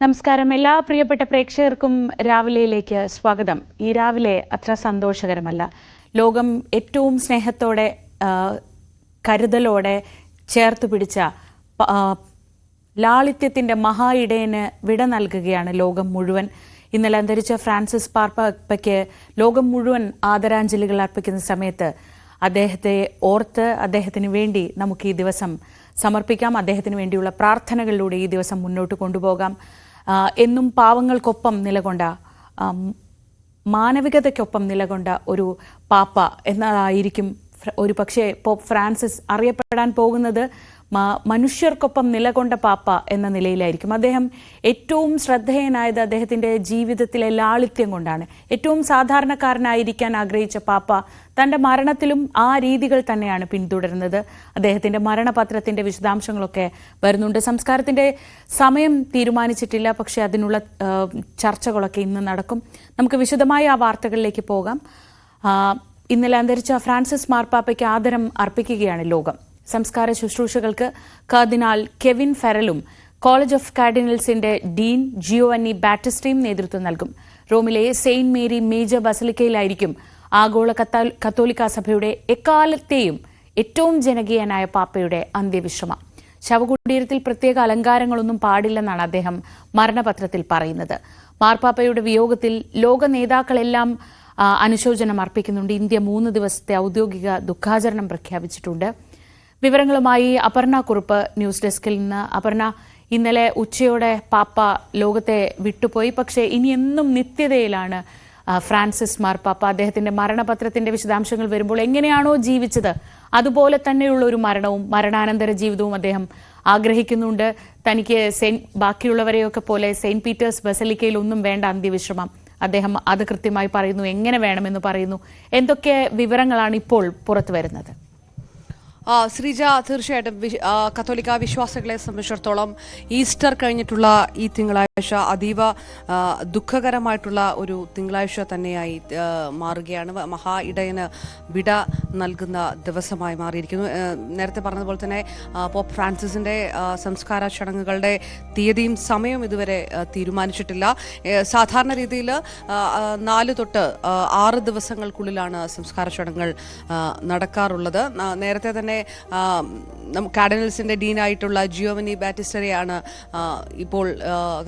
നമസ്കാരം. എല്ലാ പ്രിയപ്പെട്ട പ്രേക്ഷകർക്കും രാവിലെയിലേക്ക് സ്വാഗതം. ഈ രാവിലെ അത്ര സന്തോഷകരമല്ല. ലോകം ഏറ്റവും സ്നേഹത്തോടെ കരുതലോടെ ചേർത്ത് പിടിച്ച ലാളിത്യത്തിൻ്റെ മഹാ ഇടയന് വിട നൽകുകയാണ് ലോകം മുഴുവൻ. ഇന്നലെ അന്തരിച്ച ഫ്രാൻസിസ് മാർപ്പാപ്പയ്ക്ക് ലോകം മുഴുവൻ ആദരാഞ്ജലികൾ അർപ്പിക്കുന്ന സമയത്ത് അദ്ദേഹത്തെ ഓർത്ത് അദ്ദേഹത്തിന് വേണ്ടി നമുക്ക് ഈ ദിവസം സമർപ്പിക്കാം. അദ്ദേഹത്തിന് വേണ്ടിയുള്ള പ്രാർത്ഥനകളിലൂടെ ഈ ദിവസം മുന്നോട്ട് കൊണ്ടുപോകാം. എന്നും പാവങ്ങൾക്കൊപ്പം നിലകൊണ്ട, മാനവികതയ്ക്കൊപ്പം നിലകൊണ്ട ഒരു പാപ്പ എന്നതായിരിക്കും ഒരു പക്ഷേ പോപ്പ് ഫ്രാൻസിസ് അറിയപ്പെടാൻ പോകുന്നത്. മനുഷ്യർക്കൊപ്പം നിലകൊണ്ട പാപ്പ എന്ന നിലയിലായിരിക്കും. അദ്ദേഹം ഏറ്റവും ശ്രദ്ധേയനായത് അദ്ദേഹത്തിൻ്റെ ജീവിതത്തിലെ ലാളിത്യം കൊണ്ടാണ്. ഏറ്റവും സാധാരണക്കാരനായിരിക്കാൻ ആഗ്രഹിച്ച പാപ്പ തൻ്റെ മരണത്തിലും ആ രീതികൾ തന്നെയാണ് പിന്തുടരുന്നത്. അദ്ദേഹത്തിൻ്റെ മരണപത്രത്തിൻ്റെ വിശദാംശങ്ങളൊക്കെ വരുന്നുണ്ട്. സംസ്കാരത്തിൻ്റെ സമയം തീരുമാനിച്ചിട്ടില്ല, പക്ഷേ അതിനുള്ള ചർച്ചകളൊക്കെ ഇന്ന് നടക്കും. നമുക്ക് വിശദമായി ആ വാർത്തകളിലേക്ക് പോകാം. ഇന്നലെ അന്തരിച്ച ഫ്രാൻസിസ് മാർപ്പാപ്പയ്ക്ക് ആദരം അർപ്പിക്കുകയാണ് ലോകം. സംസ്കാര ശുശ്രൂഷകൾക്ക് കർദിനാൾ കെവിൻ ഫെറലും കോളേജ് ഓഫ് കാർഡിനൽസിന്റെ ഡീൻ ജിയോവന്നി ബാറ്റിസ്റ്റയും നേതൃത്വം നൽകും. റോമിലെ സെയിന്റ് മേരി മേജർ ബസലിക്കയിലായിരിക്കും ആഗോള കത്തോലിക്ക സഭയുടെ എക്കാലത്തെയും ഏറ്റവും ജനകീയനായ പാപ്പയുടെ അന്ത്യവിശ്രമം. ശവകുടീരത്തിൽ പ്രത്യേക അലങ്കാരങ്ങളൊന്നും പാടില്ലെന്നാണ് അദ്ദേഹം മരണപത്രത്തിൽ പറയുന്നത്. മാർപ്പാപ്പയുടെ വിയോഗത്തിൽ ലോക നേതാക്കളെല്ലാം അനുശോചനം അർപ്പിക്കുന്നുണ്ട്. ഇന്ത്യ 3 ദിവസത്തെ ഔദ്യോഗിക ദുഃഖാചരണം പ്രഖ്യാപിച്ചിട്ടുണ്ട്. വിവരങ്ങളുമായി അപർണ കുറുപ്പ് ന്യൂസ് ഡെസ്കിൽ നിന്ന്. അപർണ, ഇന്നലെ ഉച്ചയോടെ പാപ്പ ലോകത്തെ വിട്ടുപോയി. പക്ഷേ ഇനി എന്നും നിത്യതയിലാണ് ഫ്രാൻസിസ് മാർപ്പാപ്പ. അദ്ദേഹത്തിന്റെ മരണപത്രത്തിന്റെ വിശദാംശങ്ങൾ വരുമ്പോൾ എങ്ങനെയാണോ ജീവിച്ചത് അതുപോലെ തന്നെയുള്ള ഒരു മരണവും മരണാനന്തര ജീവിതവും അദ്ദേഹം ആഗ്രഹിക്കുന്നുണ്ട്. തനിക്ക് ബാക്കിയുള്ളവരെയൊക്കെ പോലെ സെയിന്റ് പീറ്റേഴ്സ് ബസലിക്കയിൽ ഒന്നും വേണ്ട അന്ത്യവിശ്രമം. അദ്ദേഹം അത് കൃത്യമായി പറയുന്നു, എങ്ങനെ വേണമെന്ന് പറയുന്നു. എന്തൊക്കെ വിവരങ്ങളാണ് ഇപ്പോൾ പുറത്തു വരുന്നത്? ശ്രീജ, തീർച്ചയായിട്ടും കത്തോലിക്ക വിശ്വാസികളെ സംബന്ധിച്ചിടത്തോളം ഈസ്റ്റർ കഴിഞ്ഞിട്ടുള്ള ഈ തിങ്കളാഴ്ച അതീവ ദുഃഖകരമായിട്ടുള്ള ഒരു തിങ്കളാഴ്ച തന്നെയായി മാറുകയാണ്. മഹാ ഇടയന് വിട നൽകുന്ന ദിവസമായി മാറിയിരിക്കുന്നു. നേരത്തെ പറഞ്ഞതുപോലെ തന്നെ പോപ്പ് ഫ്രാൻസിസിന്റെ സംസ്കാര ചടങ്ങുകളുടെ തീയതിയും സമയവും ഇതുവരെ തീരുമാനിച്ചിട്ടില്ല. സാധാരണ രീതിയിൽ 4 തൊട്ട് 6 ദിവസങ്ങൾക്കുള്ളിലാണ് സംസ്കാര ചടങ്ങുകൾ നടക്കാറുള്ളത്. നേരത്തെ തന്നെ കാർഡിനൽസിന്റെ ഡീനായിട്ടുള്ള ജിയോവന്നി ബാറ്റിസ്റ്റരെയാണ് ഇപ്പോൾ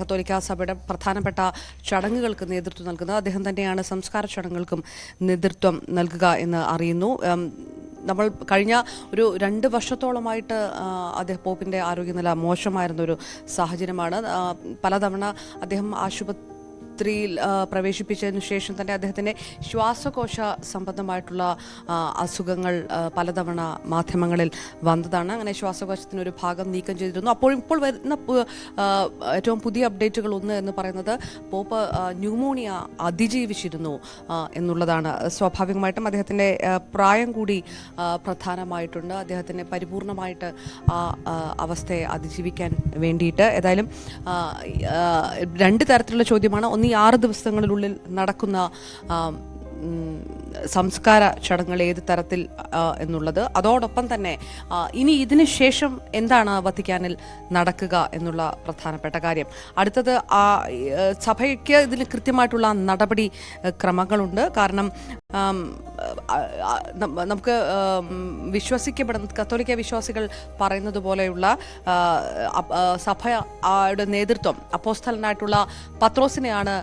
കത്തോലിക്ക സഭയുടെ പ്രധാനപ്പെട്ട ചടങ്ങുകൾക്ക് നേതൃത്വം നൽകുന്നത്. അദ്ദേഹം തന്നെയാണ് സംസ്കാര ചടങ്ങുകൾക്കും നേതൃത്വം നൽകുക എന്ന് അറിയുന്നു. നമ്മൾ കഴിഞ്ഞ ഒരു 2 വർഷത്തോളമായിട്ട് അദ്ദേഹം പോപ്പിൻ്റെ ആരോഗ്യനില മോശമായിരുന്ന ഒരു സാഹചര്യമാണ്. പലതവണ അദ്ദേഹം ആശുപത്രിയിൽ പ്രവേശിപ്പിച്ചതിനു ശേഷം തന്നെ അദ്ദേഹത്തിൻ്റെ ശ്വാസകോശ സംബന്ധമായിട്ടുള്ള അസുഖങ്ങൾ പലതവണ മാധ്യമങ്ങളിൽ വന്നതാണ്. അങ്ങനെ ശ്വാസകോശത്തിനൊരു ഭാഗം നീക്കം ചെയ്തിരുന്നു. ഇപ്പോൾ വരുന്ന ഏറ്റവും പുതിയ അപ്ഡേറ്റുകൾ ഒന്ന് എന്ന് പറയുന്നത് പോപ്പ് ന്യൂമോണിയ അതിജീവിച്ചിരുന്നു എന്നുള്ളതാണ്. സ്വാഭാവികമായിട്ടും അദ്ദേഹത്തിൻ്റെ പ്രായം കൂടി പ്രധാനമായിട്ടുണ്ട്. അദ്ദേഹത്തിന് പരിപൂർണമായിട്ട് ആ അവസ്ഥയെ അതിജീവിക്കാൻ വേണ്ടിയിട്ട് ഏതായാലും 2 തരത്തിലുള്ള ചോദ്യമാണ്. ഈ 6 ദിവസങ്ങളിലുള്ളിൽ നടക്കുന്ന സംസ്കാര ചടങ്ങുകൾ ഏത് തരത്തിൽ എന്നുള്ളത്, അതോടൊപ്പം തന്നെ ഇനി ഇതിന് ശേഷം എന്താണ് വത്തിക്കാനിൽ നടക്കുക എന്നുള്ള പ്രധാനപ്പെട്ട കാര്യം. അടുത്തത് സഭയ്ക്ക് ഇതിന് കൃത്യമായിട്ടുള്ള നടപടി ക്രമങ്ങളുണ്ട്. കാരണം നമുക്ക് വിശ്വസിക്കപ്പെടുന്ന കത്തോലിക്ക വിശ്വാസികൾ പറയുന്നത് പോലെയുള്ള സഭയുടെ നേതൃത്വം അപ്പോസ്തലനായിട്ടുള്ള പത്രോസിനെയാണ്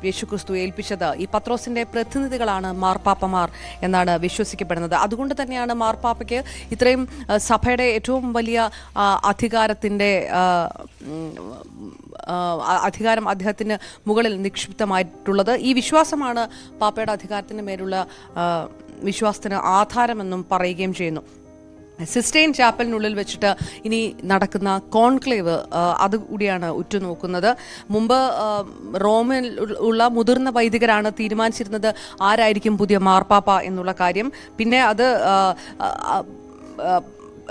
യേശുക്രിസ്തു ഏൽപ്പിച്ചത്. ഈ പത്രോസിന്റെ പ്രതിനിധികളാണ് മാർപ്പാപ്പമാർ എന്നാണ് വിശ്വസിക്കപ്പെടുന്നത്. അതുകൊണ്ട് തന്നെയാണ് മാർപ്പാപ്പയ്ക്ക് ഇത്രയും സഭയുടെ ഏറ്റവും വലിയ അധികാരം അദ്ദേഹത്തിന് മുകളിൽ നിക്ഷിപ്തമായിട്ടുള്ളത്. ഈ വിശ്വാസമാണ് പാപ്പയുടെ അധികാരത്തിന് മേലുള്ള വിശ്വാസത്തിന് ആധാരമെന്നും പറയുകയും ചെയ്യുന്നു. സിസ്റ്റൈൻ ചാപ്പലിനുള്ളിൽ വെച്ചിട്ട് ഇനി നടക്കുന്ന കോൺക്ലേവ് അതുകൂടിയാണ് ഉറ്റുനോക്കുന്നത്. മുമ്പ് റോമിൽ ഉള്ള മുതിർന്ന വൈദികരാണ് തീരുമാനിച്ചിരുന്നത് ആരായിരിക്കും പുതിയ മാർപ്പാപ്പ എന്നുള്ള കാര്യം. പിന്നെ അത്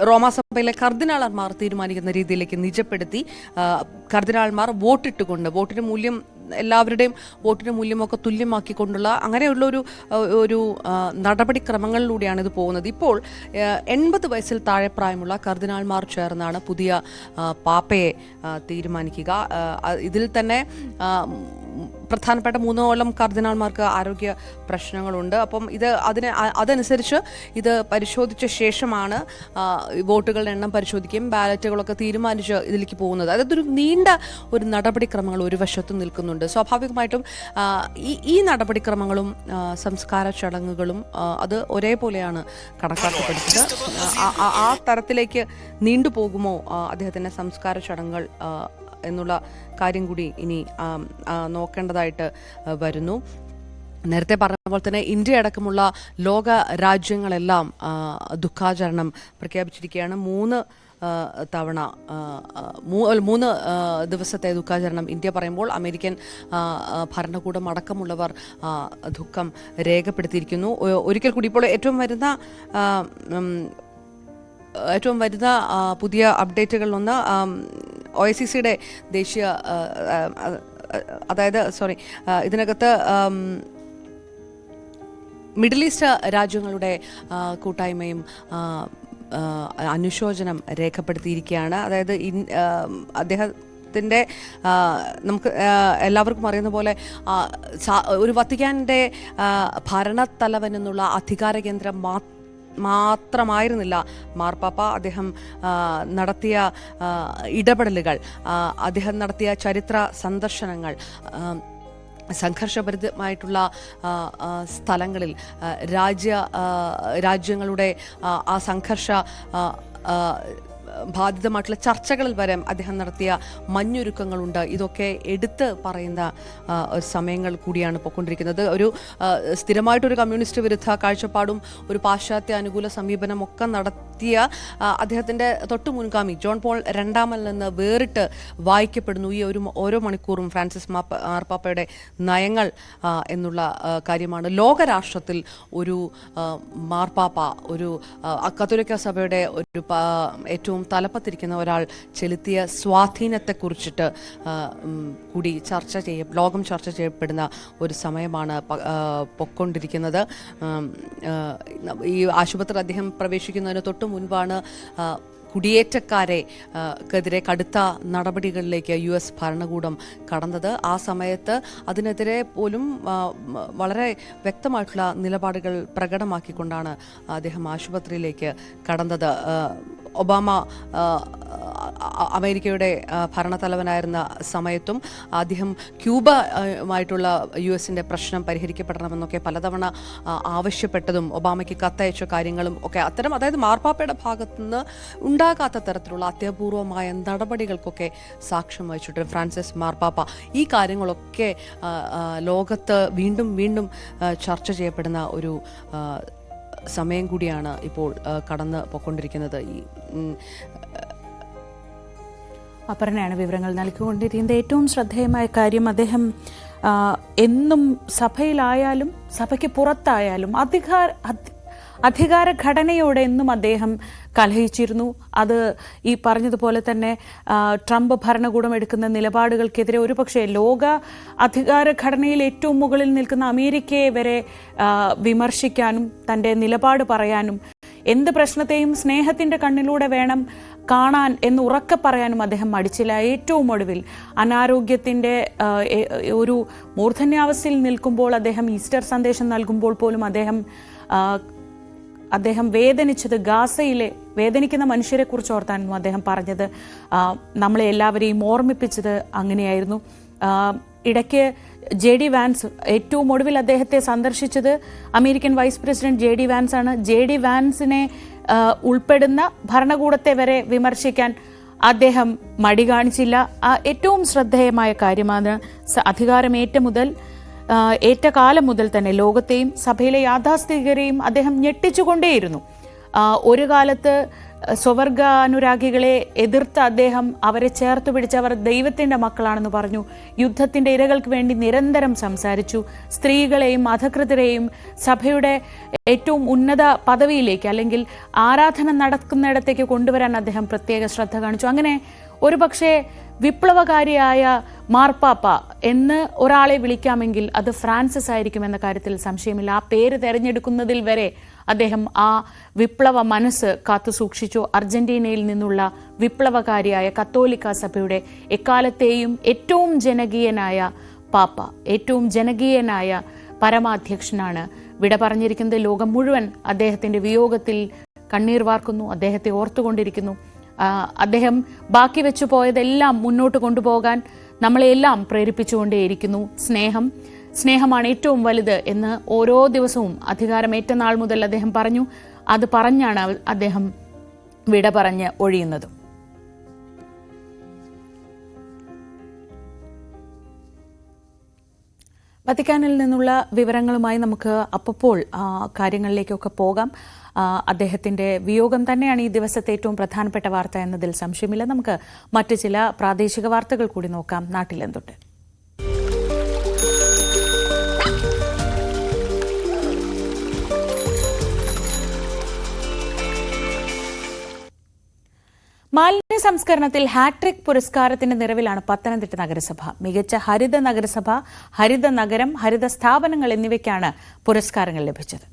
റോമാസഭയിലെ കർദിനാളന്മാർ തീരുമാനിക്കുന്ന രീതിയിലേക്ക് നിജപ്പെടുത്തി കർദിനാൾമാർ വോട്ടിട്ടുകൊണ്ട്, വോട്ടിന് മൂല്യം എല്ലാവരുടെയും വോട്ടിന്റെ മൂല്യമൊക്കെ തുല്യമാക്കിക്കൊണ്ടുള്ള അങ്ങനെയുള്ള ഒരു നടപടിക്രമങ്ങളിലൂടെയാണ് ഇത് പോകുന്നത്. ഇപ്പോൾ 80 വയസ്സിൽ താഴെ പ്രായമുള്ള കർദിനാൾമാർ ചേർന്നാണ് പുതിയ പാപ്പയെ തീരുമാനിക്കുക. ഇതിൽ തന്നെ പ്രധാനപ്പെട്ട 3 കർദിനാൾമാർക്ക് ആരോഗ്യ പ്രശ്നങ്ങളുണ്ട്. അപ്പം അതനുസരിച്ച് ഇത് പരിശോധിച്ച ശേഷമാണ് വോട്ടുകളുടെ എണ്ണം പരിശോധിക്കുകയും ബാലറ്റുകളൊക്കെ തീരുമാനിച്ച് ഇതിലേക്ക് പോകുന്നത്. അതായത് ഒരു നീണ്ട ഒരു നടപടിക്രമങ്ങൾ ഒരു വശത്തും നിൽക്കുന്നുണ്ട്. സ്വാഭാവികമായിട്ടും ഈ നടപടിക്രമങ്ങളും സംസ്കാര ചടങ്ങുകളും അത് ഒരേപോലെയാണ് കണക്കാക്കപ്പെടുന്നത്. ആ തരത്തിലേക്ക് നീണ്ടുപോകുമോ അദ്ദേഹത്തിൻ്റെ സംസ്കാര ചടങ്ങുകൾ എന്നുള്ള കാര്യം കൂടി ഇനി നോക്കേണ്ടതായിട്ട് വരുന്നു. നേരത്തെ പറഞ്ഞ പോലെ തന്നെ ഇന്ത്യ അടക്കമുള്ള ലോക രാജ്യങ്ങളെല്ലാം ദുഃഖാചരണം പ്രഖ്യാപിച്ചിരിക്കുകയാണ്. 3 ദിവസത്തെ ദുഃഖാചരണം ഇന്ത്യ പറയുമ്പോൾ അമേരിക്കൻ ഭരണകൂടം അടക്കമുള്ളവർ ദുഃഖം രേഖപ്പെടുത്തിയിരിക്കുന്നു. ഒരിക്കൽ കൂടി ഇപ്പോൾ ഏറ്റവും വരുന്ന പുതിയ അപ്ഡേറ്റുകളിലൊന്ന് OICCയുടെ ദേശീയ ഇതിനകത്ത് മിഡിൽ ഈസ്റ്റ് രാജ്യങ്ങളുടെ കൂട്ടായ്മയും അനുശോചനം രേഖപ്പെടുത്തിയിരിക്കുകയാണ്. അതായത് അദ്ദേഹത്തിൻ്റെ നമുക്ക് എല്ലാവർക്കും അറിയുന്ന പോലെ ഒരു വത്തിക്കാൻ്റെ ഭരണത്തലവൻ എന്നുള്ള അധികാര കേന്ദ്രം മാത്രമായിരുന്നില്ല മാർപ്പാപ്പ. അദ്ദേഹം നടത്തിയ ഇടപെടലുകൾ, അദ്ദേഹം നടത്തിയ ചരിത്ര സന്ദർശനങ്ങൾ, സംഘർഷഭരിതമായിട്ടുള്ള സ്ഥലങ്ങളിൽ രാജ്യങ്ങളുടെ ആ സംഘർഷ ബാധിതമായിട്ടുള്ള ചർച്ചകളിൽ വരെ അദ്ദേഹം നടത്തിയ മഞ്ഞൊരുക്കങ്ങളുണ്ട്. ഇതൊക്കെ എടുത്ത് പറയുന്ന സമയങ്ങൾ കൂടിയാണ് പോയിക്കൊണ്ടിരിക്കുന്നത്. ഒരു സ്ഥിരമായിട്ടൊരു കമ്മ്യൂണിസ്റ്റ് വിരുദ്ധ കാഴ്ചപ്പാടും ഒരു പാശ്ചാത്യ അനുകൂല സമീപനം ഒക്കെ നടത്തിയ അദ്ദേഹത്തിൻ്റെ തൊട്ടു മുൻഗാമി ജോൺ പോൾ രണ്ടാമനിൽ നിന്ന് വേറിട്ട് വായിക്കപ്പെടുന്നു ഈ ഓരോ മണിക്കൂറും ഫ്രാൻസിസ് മാർപ്പാപ്പയുടെ നയങ്ങൾ എന്നുള്ള കാര്യമാണ്. ലോകരാഷ്ട്രത്തിൽ ഒരു മാർപ്പാപ്പ, ഒരു കത്തോലിക്ക സഭയുടെ ഒരു ഏറ്റവും തലപ്പത്തിരിക്കുന്ന ഒരാൾ ചെലുത്തിയ സ്വാധീനത്തെക്കുറിച്ചിട്ട് കൂടി ലോകം ചർച്ച ചെയ്യപ്പെടുന്ന ഒരു സമയമാണ് പൊക്കൊണ്ടിരിക്കുന്നത്. ഈ ആശുപത്രി അദ്ദേഹം പ്രവേശിക്കുന്നതിന് തൊട്ട് മുൻപാണ് കുടിയേറ്റക്കാരെക്കെതിരെ കടുത്ത നടപടികളിലേക്ക് US ഭരണകൂടം കടന്നത്. ആ സമയത്ത് അതിനെതിരെ പോലും വളരെ വ്യക്തമായിട്ടുള്ള നിലപാടുകൾ പ്രകടമാക്കിക്കൊണ്ടാണ് അദ്ദേഹം ആശുപത്രിയിലേക്ക് കടന്നത്. ഒബാമ അമേരിക്കയുടെ ഭരണത്തലവനായിരുന്ന സമയത്തും അദ്ദേഹം ക്യൂബയുമായിട്ടുള്ള US-ന്റെ പ്രശ്നം പരിഹരിക്കപ്പെടണമെന്നൊക്കെ പലതവണ ആവശ്യപ്പെട്ടതും ഒബാമയ്ക്ക് കത്തയച്ച കാര്യങ്ങളും ഒക്കെ അതായത് മാർപ്പാപ്പയുടെ ഭാഗത്തുനിന്ന് ഉണ്ടാകാത്ത തരത്തിലുള്ള അത്യപൂർവമായ നടപടികൾക്കൊക്കെ സാക്ഷ്യം വഹിച്ചിട്ട് ഫ്രാൻസിസ് മാർപ്പാപ്പ ഈ കാര്യങ്ങളൊക്കെ ലോകത്ത് വീണ്ടും വീണ്ടും ചർച്ച ചെയ്യപ്പെടുന്ന ഒരു സമയം കൂടിയാണ് ഇപ്പോൾ കടന്നു പോയിക്കൊണ്ടിരിക്കുന്നത്. അപർണയാണ് വിവരങ്ങൾ നൽകിക്കൊണ്ടിരിക്കുന്നത്. ഏറ്റവും ശ്രദ്ധേയമായ കാര്യം, അദ്ദേഹം എന്നും സഭയിലായാലും സഭയ്ക്ക് പുറത്തായാലും അധികാര ഘടനയോടെ എന്നും അദ്ദേഹം കലഹിച്ചിരുന്നു. അത് ഈ പറഞ്ഞതുപോലെ തന്നെ ട്രംപ് ഭരണകൂടം എടുക്കുന്ന നിലപാടുകൾക്കെതിരെ ഒരുപക്ഷെ ലോക അധികാര ഘടനയിൽ ഏറ്റവും മുകളിൽ നിൽക്കുന്ന അമേരിക്കയെ വരെ വിമർശിക്കാനും തൻ്റെ നിലപാട് പറയാനും എന്ത് പ്രശ്നത്തെയും സ്നേഹത്തിൻ്റെ കണ്ണിലൂടെ വേണം കാണാൻ എന്ന് ഉറക്കെ പറയാനും അദ്ദേഹം മടിച്ചില്ല. ഏറ്റവും ഒടുവിൽ അനാരോഗ്യത്തിൻ്റെ ഒരു മൂർധന്യാവസ്ഥയിൽ നിൽക്കുമ്പോൾ അദ്ദേഹം ഈസ്റ്റർ സന്ദേശം നൽകുമ്പോൾ പോലും അദ്ദേഹം വേദനിച്ചത് ഗാസയിലെ വേദനിക്കുന്ന മനുഷ്യരെക്കുറിച്ച് ഓർത്തായിരുന്നു അദ്ദേഹം പറഞ്ഞത്. നമ്മളെ എല്ലാവരെയും ഓർമ്മിപ്പിച്ചത് അങ്ങനെയായിരുന്നു. ഇടയ്ക്ക് JD വാൻസ്, ഏറ്റവും ഒടുവിൽ അദ്ദേഹത്തെ സന്ദർശിച്ചത് American vice president JD Vance ആണ്. JD വാൻസിനെ ഉൾപ്പെടുന്ന ഭരണകൂടത്തെ വരെ വിമർശിക്കാൻ അദ്ദേഹം മടി കാണിച്ചില്ല. ഏറ്റവും ശ്രദ്ധേയമായ കാര്യമാണ് ഏറ്റ കാലം മുതൽ തന്നെ ലോകത്തെയും സഭയിലെ യാഥാസ്ഥിതികരെയും അദ്ദേഹം ഞെട്ടിച്ചുകൊണ്ടേയിരുന്നു. ഒരു കാലത്ത് സ്വവർഗാനുരാഗികളെ എതിർത്ത് അദ്ദേഹം അവരെ ചേർത്ത് പിടിച്ച് അവർ ദൈവത്തിൻ്റെ മക്കളാണെന്ന് പറഞ്ഞു. യുദ്ധത്തിൻ്റെ ഇരകൾക്ക് വേണ്ടി നിരന്തരം സംസാരിച്ചു. സ്ത്രീകളെയും അധകൃതരെയും സഭയുടെ ഏറ്റവും ഉന്നത പദവിയിലേക്ക് അല്ലെങ്കിൽ ആരാധന നടക്കുന്നിടത്തേക്ക് കൊണ്ടുവരാൻ അദ്ദേഹം പ്രത്യേക ശ്രദ്ധ കാണിച്ചു. അങ്ങനെ ഒരുപക്ഷെ വിപ്ലവകാരിയായ മാർപ്പാപ്പ എന്ന് ഒരാളെ വിളിക്കാമെങ്കിൽ അത് ഫ്രാൻസിസ് ആയിരിക്കുമെന്ന കാര്യത്തിൽ സംശയമില്ല. ആ പേര് തെരഞ്ഞെടുക്കുന്നതിൽ വരെ അദ്ദേഹം ആ വിപ്ലവ മനസ്സ് കാത്തുസൂക്ഷിച്ചു. അർജന്റീനയിൽ നിന്നുള്ള വിപ്ലവകാരിയായ കത്തോലിക്ക സഭയുടെ എക്കാലത്തെയും ഏറ്റവും ജനകീയനായ പാപ്പ, ഏറ്റവും ജനകീയനായ പരമാധ്യക്ഷനാണ് വിട പറഞ്ഞിരിക്കുന്നത്. ലോകം മുഴുവൻ അദ്ദേഹത്തിന്റെ വിയോഗത്തിൽ കണ്ണീർ വാർക്കുന്നു, അദ്ദേഹത്തെ ഓർത്തുകൊണ്ടിരിക്കുന്നു. അദ്ദേഹം ബാക്കി വെച്ചു പോയതെല്ലാം മുന്നോട്ട് കൊണ്ടുപോകാൻ നമ്മളെല്ലാം പ്രേരിപ്പിച്ചുകൊണ്ടേയിരിക്കുന്നു. സ്നേഹമാണ് ഏറ്റവും വലുത് എന്ന് ഓരോ ദിവസവും അധികാരമേറ്റ നാൾ മുതൽ അദ്ദേഹം പറഞ്ഞു. അത് പറഞ്ഞാണ് അദ്ദേഹം വിട പറഞ്ഞ് ഒഴിയുന്നതും. വത്തിക്കാനിൽ നിന്നുള്ള വിവരങ്ങളുമായി നമുക്ക് അപ്പോൾ കാര്യങ്ങളിലേക്കൊക്കെ പോകാം. അദ്ദേഹത്തിന്റെ വിയോഗം തന്നെയാണ് ഈ ദിവസത്തെ ഏറ്റവും പ്രധാനപ്പെട്ട വാർത്ത എന്നതിൽ സംശയമില്ല. നമുക്ക് മറ്റു ചില പ്രാദേശിക വാർത്തകൾ കൂടി നോക്കാം. നാട്ടിലെന്തുണ്ട്? മാലിന്യ സംസ്കരണത്തിൽ ഹാട്രിക് പുരസ്കാരത്തിന്റെ നിറവിലാണ് പത്തനംതിട്ട നഗരസഭ. മികച്ച ഹരിത നഗരസഭ, ഹരിത നഗരം, ഹരിത സ്ഥാപനങ്ങൾ എന്നിവയ്ക്കാണ് പുരസ്കാരങ്ങൾ ലഭിച്ചത്.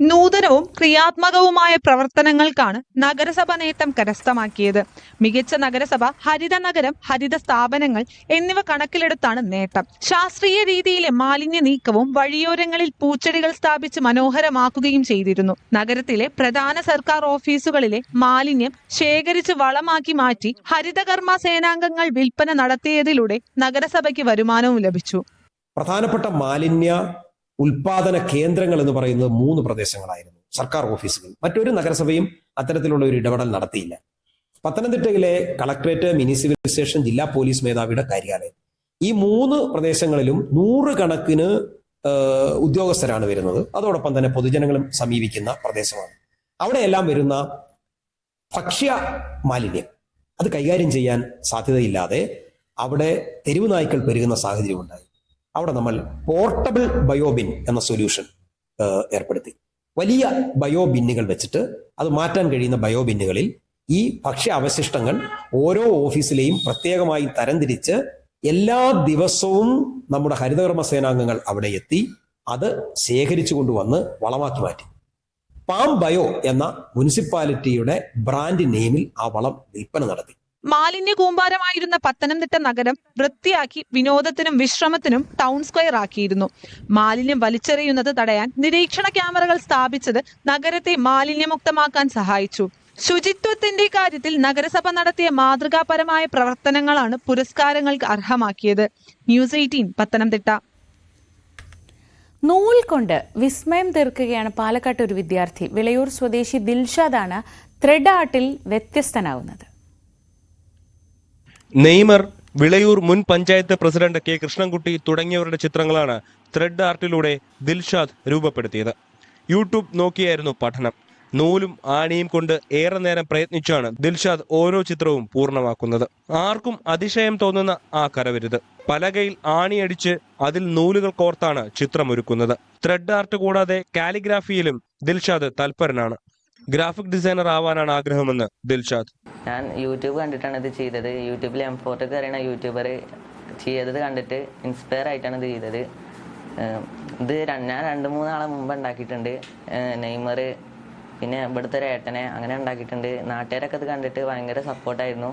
നൂതനവും ക്രിയാത്മകവുമായ പ്രവർത്തനങ്ങൾക്കാണ് നഗരസഭ നേട്ടം കരസ്ഥമാക്കിയത്. മികച്ച നഗരസഭ, ഹരിത നഗരം, ഹരിത സ്ഥാപനങ്ങൾ എന്നിവ കണക്കിലെടുത്താണ് നേട്ടം. ശാസ്ത്രീയ രീതിയിലെ മാലിന്യ നീക്കവും വഴിയോരങ്ങളിൽ പൂച്ചെടികൾ സ്ഥാപിച്ച് മനോഹരമാക്കുകയും ചെയ്തിരുന്നു. നഗരത്തിലെ പ്രധാന സർക്കാർ ഓഫീസുകളിലെ മാലിന്യം ശേഖരിച്ച് വളമാക്കി മാറ്റി ഹരിതകർമ്മ സേനാംഗങ്ങൾ വിൽപ്പന നടത്തിയതിലൂടെ നഗരസഭയ്ക്ക് വരുമാനവും ലഭിച്ചു. പ്രധാനപ്പെട്ട മാലിന്യ ഉൽപാദന കേന്ദ്രങ്ങൾ എന്ന് പറയുന്നത് 3 പ്രദേശങ്ങളായിരുന്നു, സർക്കാർ ഓഫീസുകൾ. മറ്റൊരു നഗരസഭയും അത്തരത്തിലുള്ള ഒരു ഇടപെടൽ നടത്തിയില്ല. പത്തനംതിട്ടയിലെ കളക്ടറേറ്റ്, മിനി സിവിൽ സ്റ്റേഷൻ, ജില്ലാ പോലീസ് മേധാവിയുടെ കാര്യാലയം, ഈ 3 പ്രദേശങ്ങളിലും 100 കണക്കിന് ഉദ്യോഗസ്ഥരാണ് വരുന്നത്. അതോടൊപ്പം തന്നെ പൊതുജനങ്ങളും സമീപിക്കുന്ന പ്രദേശമാണ്. അവിടെയെല്ലാം വരുന്ന ഭക്ഷ്യ മാലിന്യം അത് കൈകാര്യം ചെയ്യാൻ സാധ്യതയില്ലാതെ അവിടെ തെരുവ് നായ്ക്കൾ പെരുകുന്ന സാഹചര്യം ഉണ്ടായി. അവിടെ നമ്മൾ പോർട്ടബിൾ ബയോബിൻ എന്ന സൊല്യൂഷൻ ഏർപ്പെടുത്തി. വലിയ ബയോബിന്നുകൾ വെച്ചിട്ട് അത് മാറ്റാൻ കഴിയുന്ന ബയോബിന്നുകളിൽ ഈ ഭക്ഷ്യ അവശിഷ്ടങ്ങൾ ഓരോ ഓഫീസിലെയും പ്രത്യേകമായി തരംതിരിച്ച് എല്ലാ ദിവസവും നമ്മുടെ ഹരിതകർമ്മ സേനാംഗങ്ങൾ അവിടെ എത്തി അത് ശേഖരിച്ചു കൊണ്ടുവന്ന് വളമാക്കി മാറ്റി. പാം ബയോ എന്ന മുനിസിപ്പാലിറ്റിയുടെ ബ്രാൻഡ് നെയിമിൽ ആ വളം വിൽപ്പന നടത്തി. മാലിന്യ കൂമ്പാരമായിരുന്ന പത്തനംതിട്ട നഗരം വൃത്തിയാക്കി വിനോദത്തിനും വിശ്രമത്തിനും ടൗൺ സ്ക്വയർ ആക്കിയിരുന്നു. മാലിന്യം വലിച്ചെറിയുന്നത് തടയാൻ നിരീക്ഷണ ക്യാമറകൾ സ്ഥാപിച്ചത് നഗരത്തെ മാലിന്യമുക്തമാക്കാൻ സഹായിച്ചു. ശുചിത്വത്തിന്റെ കാര്യത്തിൽ നഗരസഭ നടത്തിയ മാതൃകാപരമായ പ്രവർത്തനങ്ങളാണ് പുരസ്കാരങ്ങൾക്ക് അർഹമാക്കിയത്. ന്യൂസ് 18 പത്തനംതിട്ട. നൂൽ കൊണ്ട് വിസ്മയം തീർക്കുകയാണ് പാലക്കാട്ട് ഒരു വിദ്യാർത്ഥി. വിളയൂർ സ്വദേശി ദിൽഷാദാണ് ത്രെഡ് ആർട്ടിൽ വ്യത്യസ്തനാവുന്നത്. നെയ്മർ, വിളയൂർ മുൻ പഞ്ചായത്ത് പ്രസിഡന്റ് കെ കൃഷ്ണൻകുട്ടി തുടങ്ങിയവരുടെ ചിത്രങ്ങളാണ് ത്രെഡ് ആർട്ടിലൂടെ ദിൽഷാദ് രൂപപ്പെടുത്തിയത്. യൂട്യൂബ് നോക്കിയായിരുന്നു പഠനം. നൂലും ആണിയും കൊണ്ട് ഏറെ നേരം പ്രയത്നിച്ചാണ് ദിൽഷാദ് ഓരോ ചിത്രവും പൂർണ്ണമാക്കുന്നത്. ആർക്കും അതിശയം തോന്നുന്ന ആ കരവിരുത്. പലകയിൽ ആണിയടിച്ച് അതിൽ നൂലുകൾ കോർത്താണ് ചിത്രമൊരുക്കുന്നത്. ത്രെഡ് ആർട്ട് കൂടാതെ കാലിഗ്രാഫിയിലും ദിൽഷാദ് തൽപരനാണ്. ഗ്രാഫിക് ഡിസൈനർ ആവാനാണ് ആഗ്രഹമെന്ന് ദിൽഷാദ്. ഞാൻ യൂട്യൂബ് കണ്ടിട്ടാണ് ഇത് ചെയ്തത്. യൂട്യൂബിൽ M4 അറിയണ യൂട്യൂബർ ചെയ്തത് കണ്ടിട്ട് ഇൻസ്പയർ ആയിട്ടാണ് ഇത് ചെയ്തത്. ഇത് ഞാൻ 2-3 നാളെ മുമ്പ് ഉണ്ടാക്കിയിട്ടുണ്ട്. നെയ്മർ, പിന്നെ ഇവിടുത്തെ ഒരു ഏട്ടനെ അങ്ങനെ ഉണ്ടാക്കിയിട്ടുണ്ട്. നാട്ടുകാരൊക്കെ ഇത് കണ്ടിട്ട് ഭയങ്കര സപ്പോർട്ടായിരുന്നു.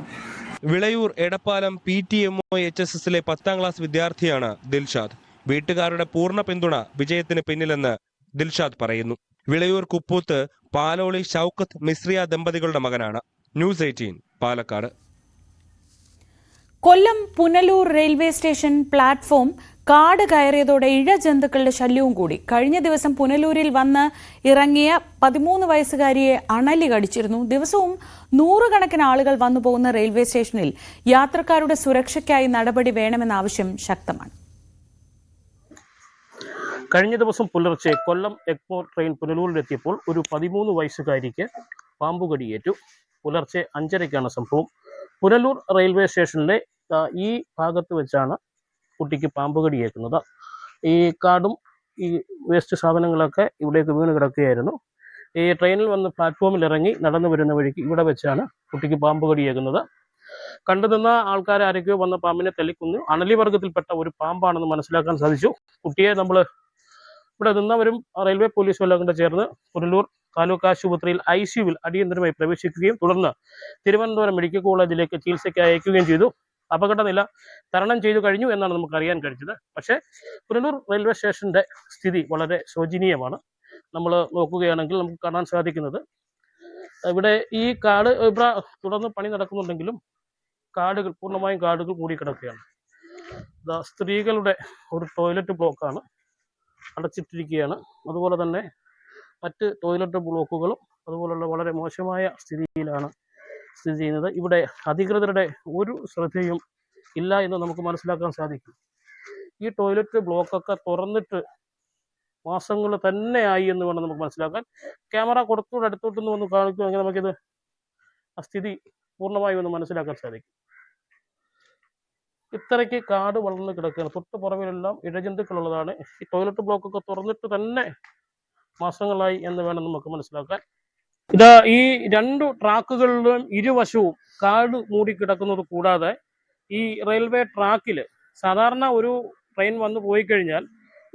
വിളയൂർ എടപ്പാലം PTMOHSS 10ാം ക്ലാസ് വിദ്യാർത്ഥിയാണ് ദിൽഷാദ്. വീട്ടുകാരുടെ പൂർണ്ണ പിന്തുണ വിജയത്തിന് പിന്നിലെന്ന് ദിൽഷാദ് പറയുന്നു. വിളയൂർ കുപ്പൂത്ത് പാലോളി ഷൗക്കത്ത് മിശ്രിയ ദമ്പതികളുടെ മകനാണ്. News 18 Palakkad. Kollam Punalur railway station platform കാട് കയറിയതോടെ ഇഴജന്തുക്കളുടെ ശല്യവും കൂടി. കഴിഞ്ഞ ദിവസം പുനലൂരിൽ വന്ന് ഇറങ്ങിയ 13 വയസ്സുകാരിയെ അണലി കടിച്ചിരുന്നു. ദിവസവും 100 കണക്കിന് ആളുകൾ വന്നു പോകുന്ന റെയിൽവേ സ്റ്റേഷനിൽ യാത്രക്കാരുടെ സുരക്ഷയ്ക്കായി നടപടി വേണമെന്ന ആവശ്യം ശക്തമാണ്. കഴിഞ്ഞ ദിവസം പുലർച്ചെ കൊല്ലം എഗ്മോർ ട്രെയിൻ പുനലൂരിലെത്തിയപ്പോൾ ഒരു 13 വയസ്സുകാരിക്ക് പാമ്പുകടിയേറ്റു. പുലർച്ചെ 5:30ക്കാണ് സംഭവം. പുനലൂർ റെയിൽവേ സ്റ്റേഷനിലെ ഈ ഭാഗത്ത് വെച്ചാണ് കുട്ടിക്ക് പാമ്പുകടിയേക്കുന്നത്. ഈ കാടും ഈ വേസ്റ്റ് സാധനങ്ങളൊക്കെ ഇവിടേക്ക് വീണ് കിടക്കുകയായിരുന്നു. ഈ ട്രെയിനിൽ വന്ന് പ്ലാറ്റ്ഫോമിൽ ഇറങ്ങി നടന്നു വരുന്ന വഴിക്ക് ഇവിടെ വെച്ചാണ് കുട്ടിക്ക് പാമ്പ് കടിയേക്കുന്നത്. കണ്ടു നിന്ന ആൾക്കാർ ആരൊക്കെയോ വന്ന പാമ്പിനെ തല്ലിക്കൊന്നു. അണലി വർഗത്തിൽപ്പെട്ട ഒരു പാമ്പാണെന്ന് മനസ്സിലാക്കാൻ സാധിച്ചു. കുട്ടിയെ നമ്മൾ ഇവിടെ നിന്നവരും റെയിൽവേ പോലീസും എല്ലാം കൊണ്ട് ചേർന്ന് പുനലൂർ താലൂക്ക് ആശുപത്രിയിൽ ICUവിൽ അടിയന്തരമായി പ്രവേശിക്കുകയും തുടർന്ന് തിരുവനന്തപുരം മെഡിക്കൽ കോളേജിലേക്ക് ചികിത്സയ്ക്ക് അയക്കുകയും ചെയ്തു. അപകടനില തരണം ചെയ്തു കഴിഞ്ഞു എന്നാണ് നമുക്ക് അറിയാൻ കഴിഞ്ഞത്. പക്ഷേ പുനലൂർ റെയിൽവേ സ്റ്റേഷന്റെ സ്ഥിതി വളരെ ശോചനീയമാണ്. നമ്മൾ നോക്കുകയാണെങ്കിൽ നമുക്ക് കാണാൻ സാധിക്കുന്നത് ഇവിടെ ഈ കാട് ഇവിടെ തുടർന്ന് പണി നടക്കുന്നുണ്ടെങ്കിലും കാടുകൾ പൂർണ്ണമായും കാടുകൾ മൂടിക്കിടക്കുകയാണ്. സ്ത്രീകളുടെ ഒരു ടോയ്ലറ്റ് ബ്ലോക്കാണ്, അടച്ചിട്ടിരിക്കുകയാണ്. അതുപോലെ തന്നെ മറ്റ് ടോയ്ലറ്റ് ബ്ലോക്കുകളും അതുപോലുള്ള വളരെ മോശമായ സ്ഥിതിയിലാണ് സ്ഥിതി ചെയ്യുന്നത്. ഇവിടെ അധികൃതരുടെ ഒരു ശ്രദ്ധയും ഇല്ല എന്ന് നമുക്ക് മനസ്സിലാക്കാൻ സാധിക്കും. ഈ ടോയ്ലറ്റ് ബ്ലോക്കൊക്കെ തുറന്നിട്ട് മാസങ്ങൾ തന്നെ ആയി എന്ന് വേണം നമുക്ക് മനസ്സിലാക്കാൻ. ക്യാമറ കുറച്ചുകൂടെ അടുത്തോട്ടൊന്ന് വന്ന് കാണിക്കുമെങ്കിൽ നമുക്കിത് ആ സ്ഥിതി പൂർണ്ണമായും ഒന്ന് മനസ്സിലാക്കാൻ സാധിക്കും. ഇത്രയ്ക്ക് കാട് വളർന്ന് കിടക്കുകയാണ്. തൊട്ട് പുറകിലെല്ലാം ഇഴജന്തുക്കളുള്ളതാണ്. ഈ ടോയ്ലറ്റ് ബ്ലോക്കൊക്കെ തുറന്നിട്ട് തന്നെ മാസങ്ങളായി എന്ന് വേണം നമുക്ക് മനസ്സിലാക്കാൻ. ഇതാ ഈ 2 ട്രാക്കുകളിലും ഇരുവശവും കാട് മൂടിക്കിടക്കുന്നത് കൂടാതെ ഈ റെയിൽവേ ട്രാക്കിൽ സാധാരണ ഒരു ട്രെയിൻ വന്ന് പോയി കഴിഞ്ഞാൽ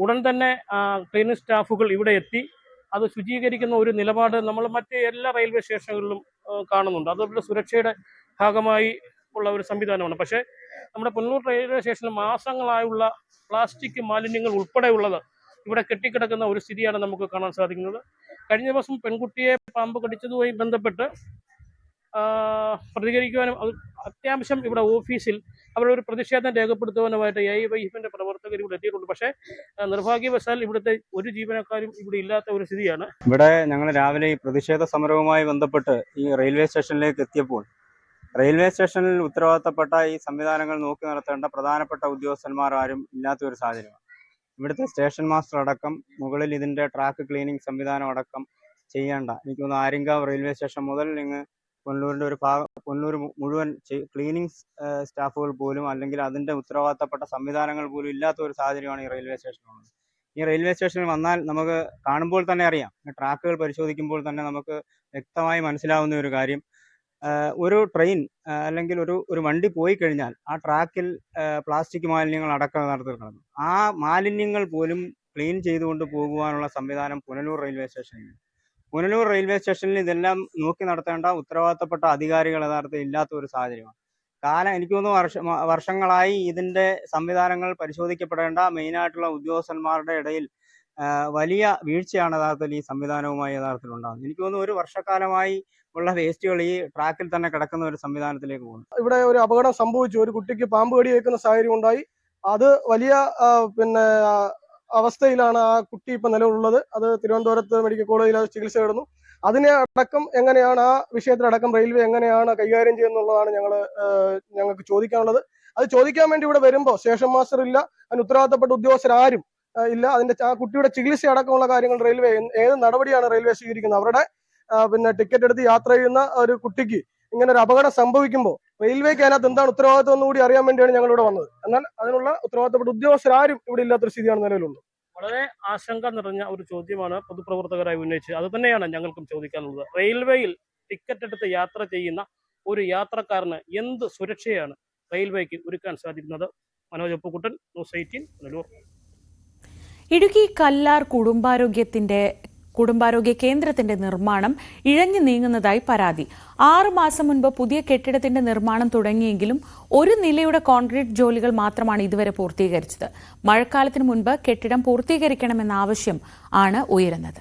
ഉടൻ തന്നെ ട്രെയിൻ സ്റ്റാഫുകൾ ഇവിടെ എത്തി അത് ശുചീകരിക്കുന്ന ഒരു നിലപാട് നമ്മൾ മറ്റ് എല്ലാ റെയിൽവേ സ്റ്റേഷനുകളിലും കാണുന്നുണ്ട്. അതുപോലെ സുരക്ഷയുടെ ഭാഗമായി ഉള്ള ഒരു സംവിധാനമാണ്. പക്ഷേ നമ്മുടെ പുനലൂർ റെയിൽവേ സ്റ്റേഷനിൽ മാസങ്ങളായുള്ള പ്ലാസ്റ്റിക് മാലിന്യങ്ങൾ ഉൾപ്പെടെയുള്ളത് ഇവിടെ കെട്ടിക്കിടക്കുന്ന ഒരു സ്ഥിതിയാണ് നമുക്ക് കാണാൻ സാധിക്കുന്നത്. കഴിഞ്ഞ ദിവസം പെൺകുട്ടിയെ പാമ്പ് കടിച്ചതുമായി ബന്ധപ്പെട്ട് പ്രതികരിക്കുവാനും അത്യാവശ്യം ഇവിടെ ഓഫീസിൽ അവരൊരു പ്രതിഷേധം രേഖപ്പെടുത്തുവാനുമായിട്ട് AIYFന്റെ പ്രവർത്തകർ ഇവിടെ എത്തിയിട്ടുണ്ട്. പക്ഷേ നിർഭാഗ്യവശാൽ ഇവിടുത്തെ ഒരു ജീവനക്കാരും ഇവിടെ ഇല്ലാത്ത ഒരു സ്ഥിതിയാണ്. ഇവിടെ ഞങ്ങൾ രാവിലെ ഈ പ്രതിഷേധ സമരവുമായി ബന്ധപ്പെട്ട് ഈ റെയിൽവേ സ്റ്റേഷനിലേക്ക് എത്തിയപ്പോൾ റെയിൽവേ സ്റ്റേഷനിൽ ഉത്തരവാദിത്തപ്പെട്ട ഈ സംവിധാനങ്ങൾ നോക്കി നടത്തേണ്ട പ്രധാനപ്പെട്ട ഉദ്യോഗസ്ഥന്മാർ ആരും ഇല്ലാത്ത ഒരു സാഹചര്യമാണ്. ഇവിടുത്തെ സ്റ്റേഷൻ മാസ്റ്റർ അടക്കം മുകളിൽ ഇതിന്റെ ട്രാക്ക് ക്ലീനിങ് സംവിധാനം അടക്കം ചെയ്യേണ്ട, എനിക്ക് തോന്നുന്നു ആര്യങ്കാവ് റെയിൽവേ സ്റ്റേഷൻ മുതൽ നിങ്ങൾ പുനലൂരിന്റെ ഒരു ഭാഗം പുനലൂർ മുഴുവൻ ക്ലീനിങ് സ്റ്റാഫുകൾ പോലും അല്ലെങ്കിൽ അതിന്റെ ഉത്തരവാദിത്തപ്പെട്ട സംവിധാനങ്ങൾ പോലും ഇല്ലാത്ത ഒരു സാഹചര്യമാണ് ഈ റെയിൽവേ സ്റ്റേഷനുള്ളത്. ഈ റെയിൽവേ സ്റ്റേഷനിൽ വന്നാൽ നമുക്ക് കാണുമ്പോൾ തന്നെ അറിയാം, ട്രാക്കുകൾ പരിശോധിക്കുമ്പോൾ തന്നെ നമുക്ക് വ്യക്തമായി മനസ്സിലാവുന്ന ഒരു കാര്യം, ഒരു ട്രെയിൻ അല്ലെങ്കിൽ ഒരു വണ്ടി പോയി കഴിഞ്ഞാൽ ആ ട്രാക്കിൽ പ്ലാസ്റ്റിക് മാലിന്യങ്ങൾ അടക്കം നടത്തുന്നുണ്ട്. ആ മാലിന്യങ്ങൾ പോലും ക്ലീൻ ചെയ്തുകൊണ്ട് പോകുവാനുള്ള സംവിധാനം പുനലൂർ റെയിൽവേ സ്റ്റേഷനിൽ. പുനലൂർ റെയിൽവേ സ്റ്റേഷനിൽ ഇതെല്ലാം നോക്കി നടത്തേണ്ട ഉത്തരവാദിത്തപ്പെട്ട അധികാരികൾ യഥാർത്ഥത്തിൽ ഇല്ലാത്ത ഒരു സാഹചര്യമാണ്. എനിക്ക് തോന്നുന്നു വർഷങ്ങളായി ഇതിന്റെ സംവിധാനങ്ങൾ പരിശോധിക്കപ്പെടേണ്ട മെയിനായിട്ടുള്ള ഉദ്യോഗസ്ഥന്മാരുടെ ഇടയിൽ വലിയ വീഴ്ചയാണ് യഥാർത്ഥത്തിൽ ഈ സംവിധാനവുമായി യഥാർത്ഥത്തിൽ ഉണ്ടാകുന്നത്. എനിക്ക് തോന്നുന്നു ഒരു വർഷക്കാലമായി ഉള്ള വേസ്റ്റുകൾ ഈ ട്രാക്കിൽ തന്നെ കിടക്കുന്ന ഒരു സംവിധാനത്തിലേക്ക് പോകുന്നു. ഇവിടെ ഒരു അപകടം സംഭവിച്ചു, ഒരു കുട്ടിക്ക് പാമ്പ് കടിയേക്കുന്ന സാഹചര്യം ഉണ്ടായി. അത് വലിയ അവസ്ഥയിലാണ് ആ കുട്ടി ഇപ്പൊ നിലവിലുള്ളത്. അത് തിരുവനന്തപുരത്ത് മെഡിക്കൽ കോളേജിൽ ചികിത്സ തേടുന്നു. അതിനെ അടക്കം എങ്ങനെയാണ്, ആ വിഷയത്തിലടക്കം റെയിൽവേ എങ്ങനെയാണ് കൈകാര്യം ചെയ്യുന്നുള്ളതാണ് ഞങ്ങൾക്ക് ചോദിക്കാനുള്ളത്. അത് ചോദിക്കാൻ വേണ്ടി ഇവിടെ വരുമ്പോൾ സ്റ്റേഷൻ മാസ്റ്റർ ഇല്ല, അതിന് ഉത്തരവാദിത്തപ്പെട്ട ഉദ്യോഗസ്ഥരാരും ഇല്ല. ആ കുട്ടിയുടെ ചികിത്സ അടക്കമുള്ള കാര്യങ്ങൾ റെയിൽവേ ഏത് നടപടിയാണ് റെയിൽവേ സ്വീകരിക്കുന്നത്? അവരുടെ ടിക്കറ്റ് എടുത്ത് യാത്ര ചെയ്യുന്ന ഒരു കുട്ടിക്ക് ഇങ്ങനെ ഒരു അപകടം സംഭവിക്കുമ്പോൾ റെയിൽവേക്ക് അതിനകത്ത് എന്താണ് ഉത്തരവാദിത്വം എന്നുകൂടി അറിയാൻ വേണ്ടിയാണ് ഞങ്ങൾ ഇവിടെ വന്നത്. എന്നാൽ അതിനുള്ള ഉത്തരവാദിത്തപ്പെട്ട ഉദ്യോഗസ്ഥരാരും ഇവിടെ ഇല്ലാത്തൊരു സ്ഥിതിയാണ് നിലവിലുള്ളത്. വളരെ ആശങ്ക നിറഞ്ഞ ഒരു ചോദ്യമാണ് പൊതുപ്രവർത്തകരായി ഉന്നയിച്ചത്. അത് തന്നെയാണ് ഞങ്ങൾക്കും ചോദിക്കാനുള്ളത്. റെയിൽവേയിൽ ടിക്കറ്റ് എടുത്ത് യാത്ര ചെയ്യുന്ന ഒരു യാത്രക്കാരന് എന്ത് സുരക്ഷയാണ് റെയിൽവേക്ക് ഒരുക്കാൻ സാധിക്കുന്നത്? മനോജ് ഒപ്പുകുട്ടൻ, ന്യൂസ് 18, പുനലൂർ. ഇടുക്കി കല്ലാർ കുടുംബാരോഗ്യ കേന്ദ്രത്തിന്റെ നിർമ്മാണം ഇഴഞ്ഞു നീങ്ങുന്നതായി പരാതി. 6 മാസം മുൻപ് പുതിയ കെട്ടിടത്തിന്റെ നിർമ്മാണം തുടങ്ങിയെങ്കിലും ഒരു നിലയുടെ കോൺക്രീറ്റ് ജോലികൾ മാത്രമാണ് ഇതുവരെ പൂർത്തീകരിച്ചത്. മഴക്കാലത്തിന് മുൻപ് കെട്ടിടം പൂർത്തീകരിക്കണമെന്ന ആവശ്യം ആണ് ഉയരുന്നത്.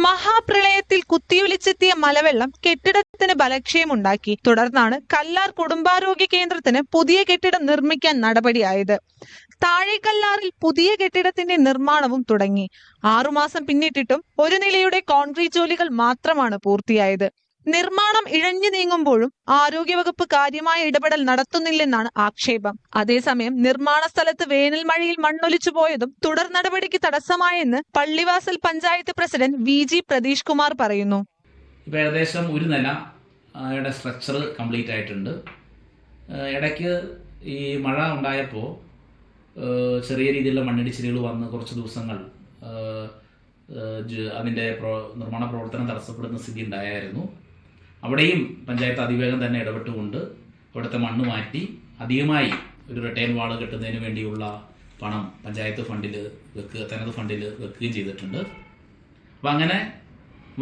മഹാപ്രളയത്തിൽ കുത്തിയൊലിച്ചെത്തിയ മലവെള്ളം കെട്ടിടത്തിന് ബലക്ഷയമുണ്ടാക്കി. തുടർന്നാണ് കല്ലാർ കുടുംബാരോഗ്യ കേന്ദ്രത്തിന് പുതിയ കെട്ടിടം നിർമ്മിക്കാൻ നടപടിയായത്. താഴെക്കല്ലാറിൽ പുതിയ കെട്ടിടത്തിന്റെ നിർമ്മാണവും തുടങ്ങി. 6 മാസം പിന്നിട്ടിട്ടും ഒരു നിലയുടെ കോൺക്രീറ്റ് ജോലികൾ മാത്രമാണ് പൂർത്തിയായത്. നിർമ്മാണം ഇഴഞ്ഞു നീങ്ങുമ്പോഴും ആരോഗ്യവകുപ്പ് കാര്യമായ ഇടപെടൽ നടത്തുന്നില്ലെന്നാണ് ആക്ഷേപം. അതേസമയം നിർമ്മാണ സ്ഥലത്ത് വേനൽ മഴയിൽ മണ്ണൊലിച്ചു പോയതും തുടർ നടപടിക്ക് തടസ്സമായെന്ന് പള്ളിവാസൽ പഞ്ചായത്ത് പ്രസിഡന്റ് VG പ്രതീഷ് കുമാർ പറയുന്നു. ഇപ്പൊ ഏകദേശം ഒരു നിലയുടെ സ്ട്രക്ചർ കംപ്ലീറ്റ് ആയിട്ടുണ്ട്. ഇടയ്ക്ക് ഈ മഴ ഉണ്ടായപ്പോൾ ചെറിയ രീതിയിലുള്ള മണ്ണിടിച്ചിലുകൾ വന്ന് കുറച്ച് ദിവസങ്ങൾ അതിൻ്റെ നിർമ്മാണ പ്രവർത്തനം തടസ്സപ്പെടുന്ന സ്ഥിതി ഉണ്ടായിരുന്നു. അവിടെയും പഞ്ചായത്ത് അതിവേഗം തന്നെ ഇടപെട്ടുകൊണ്ട് അവിടുത്തെ മണ്ണ് മാറ്റി അധികമായി ഒരു റിട്ടേൺ വാൾ കെട്ടുന്നതിന് വേണ്ടിയുള്ള പണം പഞ്ചായത്ത് ഫണ്ടിൽ തനത് ഫണ്ടിൽ വെക്കുകയും ചെയ്തിട്ടുണ്ട്. അപ്പം അങ്ങനെ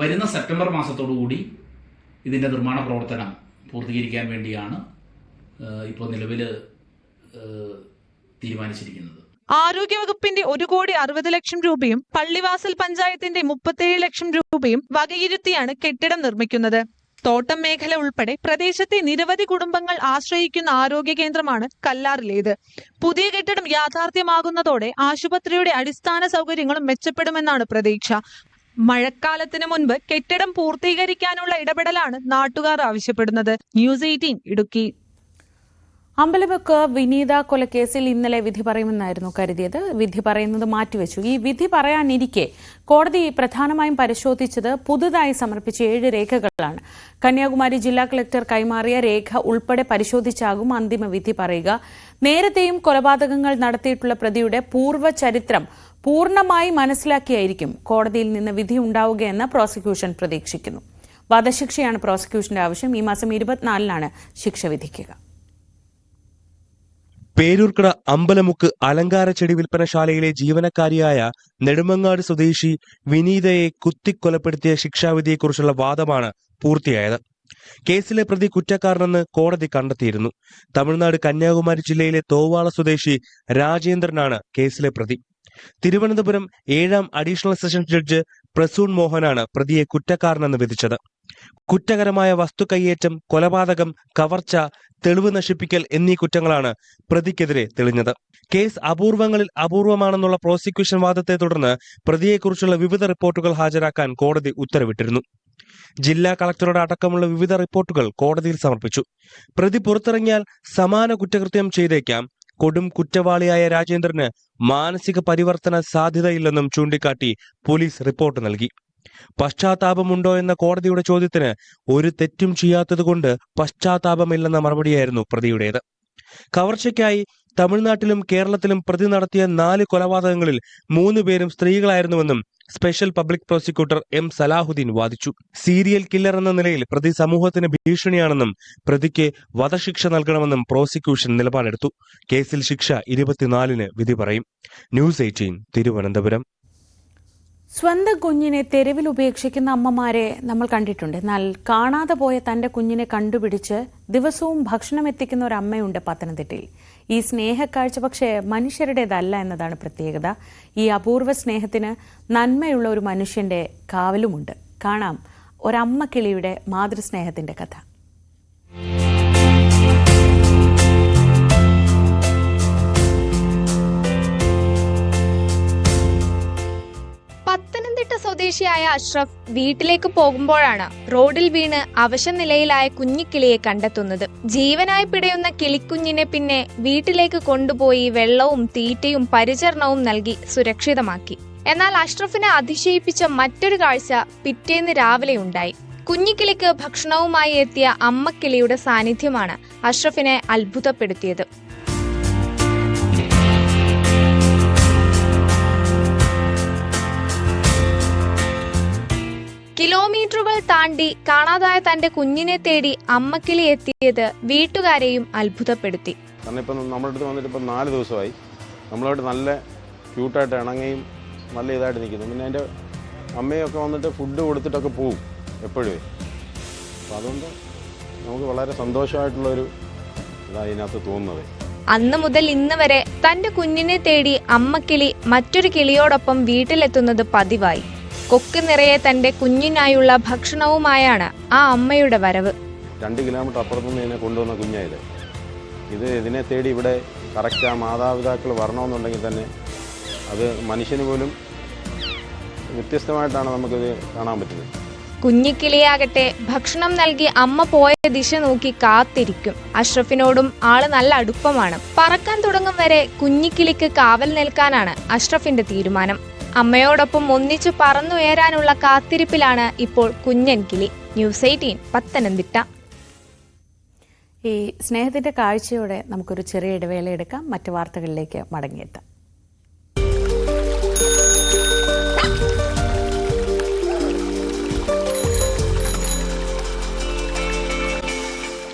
വരുന്ന സെപ്റ്റംബർ മാസത്തോടുകൂടി ഇതിൻ്റെ നിർമ്മാണ പ്രവർത്തനം പൂർത്തീകരിക്കാൻ വേണ്ടിയാണ് ഇപ്പോൾ നിലവിൽ തീരുമാനിച്ചിരിക്കുന്നത്. ആരോഗ്യവകുപ്പിന്റെ 1,60,00,000 രൂപയും പള്ളിവാസൽ പഞ്ചായത്തിന്റെ 37 ലക്ഷം രൂപയും വകയിരുത്തിയാണ് കെട്ടിടം നിർമ്മിക്കുന്നത്. തോട്ടം മേഖല ഉൾപ്പെടെ പ്രദേശത്തെ നിരവധി കുടുംബങ്ങൾ ആശ്രയിക്കുന്ന ആരോഗ്യ കേന്ദ്രമാണ് കല്ലാറിലേത്. പുതിയ കെട്ടിടം യാഥാർത്ഥ്യമാകുന്നതോടെ ആശുപത്രിയുടെ അടിസ്ഥാന സൗകര്യങ്ങളും മെച്ചപ്പെടുമെന്നാണ് പ്രതീക്ഷ. മഴക്കാലത്തിന് മുൻപ് കെട്ടിടം പൂർത്തീകരിക്കാനുള്ള ഇടപെടലാണ് നാട്ടുകാർ ആവശ്യപ്പെടുന്നത്. ന്യൂസ് 18 ഇടുക്കി. അമ്പലമുക്ക് വിനീത കൊലക്കേസിൽ ഇന്നലെ വിധി പറയുമെന്നായിരുന്നു കരുതിയത്. വിധി പറയുന്നത് മാറ്റിവെച്ചു. ഈ വിധി പറയാനിരിക്കെ കോടതി പ്രധാനമായും പരിശോധിച്ചത് പുതുതായി സമർപ്പിച്ച 7 രേഖകളാണ്. കന്യാകുമാരി ജില്ലാ കളക്ടർ കൈമാറിയ രേഖ ഉൾപ്പെടെ പരിശോധിച്ചാകും അന്തിമ വിധി പറയുക. നേരത്തെയും കൊലപാതകങ്ങൾ നടത്തിയിട്ടുള്ള പ്രതിയുടെ പൂർവ്വ ചരിത്രം പൂർണ്ണമായി മനസ്സിലാക്കിയായിരിക്കും കോടതിയിൽ നിന്ന് വിധി ഉണ്ടാവുകയെന്ന് പ്രോസിക്യൂഷൻ പ്രതീക്ഷിക്കുന്നു. വധശിക്ഷയാണ് പ്രോസിക്യൂഷന്റെ ആവശ്യം. ഈ മാസം 24-നാണ് ശിക്ഷ വിധിക്കുക. പേരൂർക്കട അമ്പലമുക്ക് അലങ്കാര ചെടി വിൽപ്പനശാലയിലെ ജീവനക്കാരിയായ നെടുമങ്ങാട് സ്വദേശി വിനീതയെ കുത്തിക്കൊലപ്പെടുത്തിയ ശിക്ഷാവിധിയെക്കുറിച്ചുള്ള വാദമാണ് പൂർത്തിയായത്. കേസിലെ പ്രതി കുറ്റക്കാരനെന്ന് കോടതി കണ്ടെത്തിയിരുന്നു. തമിഴ്നാട് കന്യാകുമാരി ജില്ലയിലെ തോവാള സ്വദേശി രാജേന്ദ്രനാണ് കേസിലെ പ്രതി. തിരുവനന്തപുരം 7ാം അഡീഷണൽ സെഷൻസ് ജഡ്ജ് പ്രസൂൺ മോഹനാണ് പ്രതിയെ കുറ്റക്കാരനെന്ന് വിധിച്ചത്. കുറ്റകരമായ വസ്തു കൈയേറ്റം, കൊലപാതകം, കവർച്ച, തെളിവ് നശിപ്പിക്കൽ എന്നീ കുറ്റങ്ങളാണ് പ്രതിക്കെതിരെ തെളിഞ്ഞത്. കേസ് അപൂർവങ്ങളിൽ അപൂർവമാണെന്നുള്ള പ്രോസിക്യൂഷൻ വാദത്തെ തുടർന്ന് പ്രതിയെക്കുറിച്ചുള്ള വിവിധ റിപ്പോർട്ടുകൾ ഹാജരാക്കാൻ കോടതി ഉത്തരവിട്ടിരുന്നു. ജില്ലാ കളക്ടറുടെ അടക്കമുള്ള വിവിധ റിപ്പോർട്ടുകൾ കോടതിയിൽ സമർപ്പിച്ചു. പ്രതി പുറത്തിറങ്ങിയാൽ സമാന കുറ്റകൃത്യം ചെയ്തേക്കാം. കൊടും കുറ്റവാളിയായ രാജേന്ദ്രന് മാനസിക പരിവർത്തന സാധ്യതയില്ലെന്നും ചൂണ്ടിക്കാട്ടി പോലീസ് റിപ്പോർട്ട് നൽകി. പശ്ചാത്താപമുണ്ടോ എന്ന കോടതിയുടെ ചോദ്യത്തിന് ഒരു തെറ്റും ചെയ്യാത്തതുകൊണ്ട് പശ്ചാത്താപമില്ലെന്ന മറുപടിയായിരുന്നു പ്രതിയുടേത്. കവർച്ചയ്ക്കായി തമിഴ്നാട്ടിലും കേരളത്തിലും പ്രതി നടത്തിയ 4 കൊലപാതകങ്ങളിൽ 3 പേരും സ്ത്രീകളായിരുന്നുവെന്നും special public prosecutor M Salahuddin വാദിച്ചു. സീരിയൽ കില്ലർ എന്ന നിലയിൽ പ്രതി സമൂഹത്തിന് ഭീഷണിയാണെന്നും പ്രതിക്ക് വധശിക്ഷ നൽകണമെന്നും പ്രോസിക്യൂഷൻ നിലപാടെടുത്തു. കേസിൽ ശിക്ഷ 24-ന് വിധി പറയും. ന്യൂസ് 18 തിരുവനന്തപുരം. സ്വന്തം കുഞ്ഞിനെ തെരുവിൽ ഉപേക്ഷിക്കുന്ന അമ്മമാരെ നമ്മൾ കണ്ടിട്ടുണ്ട്. എന്നാൽ കാണാതെ പോയ തന്റെ കുഞ്ഞിനെ കണ്ടുപിടിച്ച് ദിവസവും ഭക്ഷണം എത്തിക്കുന്ന ഒരു അമ്മയുണ്ട് പത്തനംതിട്ടയിൽ. ഈ സ്നേഹക്കാഴ്ച പക്ഷേ മനുഷ്യരുടേതല്ല എന്നതാണ് പ്രത്യേകത. ഈ അപൂർവ സ്നേഹത്തിന് നന്മയുള്ള ഒരു മനുഷ്യന്റെ കാവലുമുണ്ട്. കാണാം ഒരമ്മ കിളിയുടെ മാതൃസ്നേഹത്തിന്റെ കഥ. പത്തനംതിട്ട സ്വദേശിയായ അഷ്റഫ് വീട്ടിലേക്ക് പോകുമ്പോഴാണ് റോഡിൽ വീണ് അവശനിലയിലായ കുഞ്ഞിക്കിളിയെ കണ്ടെത്തുന്നത്. ജീവനായി പിടയുന്ന കിളിക്കുഞ്ഞിനെ പിന്നെ വീട്ടിലേക്ക് കൊണ്ടുപോയി വെള്ളവും തീറ്റയും പരിചരണവും നൽകി സുരക്ഷിതമാക്കി. എന്നാൽ അഷ്റഫിനെ അതിശയിപ്പിച്ച മറ്റൊരു കാഴ്ച പിറ്റേന്ന് രാവിലെ ഉണ്ടായി. കുഞ്ഞിക്കിളിക്ക് ഭക്ഷണവുമായി എത്തിയ അമ്മക്കിളിയുടെ സാന്നിധ്യമാണ് അഷ്റഫിനെ അത്ഭുതപ്പെടുത്തിയത്. കിലോമീറ്ററുകൾ താണ്ടി കാണാതായ തന്റെ കുഞ്ഞിനെ തേടി അമ്മക്കിളി എത്തിയത് വീട്ടുകാരെയും അത്ഭുതപ്പെടുത്തി. കാരണം ഇപ്പം നമ്മുടെ അടുത്ത് വന്നിട്ട് ഇപ്പം 4 ദിവസമായി. നമ്മളോട് നല്ല ക്യൂട്ടായിട്ട് ഇണങ്ങയും നല്ല ഇതായിട്ട് നിൽക്കുന്നു. പിന്നെ എൻ്റെ അമ്മയൊക്കെ വന്നിട്ട് ഫുഡ് കൊടുത്തിട്ടൊക്കെ പോവും എപ്പോഴും. അപ്പം അതുകൊണ്ട് നമുക്ക് വളരെ സന്തോഷമായിട്ടുള്ളൊരു ഇതാണ് ഇതിനകത്ത് തോന്നുന്നത്. അന്ന് മുതൽ ഇന്ന് വരെ തന്റെ കുഞ്ഞിനെ തേടി അമ്മക്കിളി മറ്റൊരു കിളിയോടൊപ്പം വീട്ടിലെത്തുന്നത് പതിവായി. കൊക്ക് നിറയെ തന്റെ കുഞ്ഞിനായുള്ള ഭക്ഷണവുമായാണ് ആ അമ്മയുടെ വരവ്. 2 കിലോമീറ്റർ അപ്പുറത്തുനിന്ന് ഇതിനെ കൊണ്ടുവന്ന കുഞ്ഞായത്. ഇതിനെ തേടി ഇവിടെ കറക്റ്റ് ആ മാതാപിതാക്കൾ വരണമെന്നുണ്ടെങ്കിൽ തന്നെ അത് മനുഷ്യന് പോലും വ്യത്യസ്തമായിട്ടാണ് നമുക്കിത് കാണാൻ പറ്റുന്നത്. കുഞ്ഞിക്കിളിയാകട്ടെ ഭക്ഷണം നൽകി അമ്മ പോയ ദിശ നോക്കി കാത്തിരിക്കും. അഷ്റഫിനോടും ആള് നല്ല അടുപ്പമാണ്. പറക്കാൻ തുടങ്ങും വരെ കുഞ്ഞിക്കിളിക്ക് കാവൽ നിൽക്കാനാണ് അഷ്റഫിന്റെ തീരുമാനം. അമ്മയോടൊപ്പം ഒന്നിച്ചു പറന്നുയരാനുള്ള കാത്തിരിപ്പിലാണ് ഇപ്പോൾ കുഞ്ഞൻ കിളി. ന്യൂസ് 18 പത്തനംതിട്ട. ഈ സ്നേഹത്തിന്റെ കാഴ്ചയോടെ നമുക്കൊരു ചെറിയ ഇടവേള എടുക്കാം. മറ്റു വാർത്തകളിലേക്ക് മടങ്ങിയെത്താം.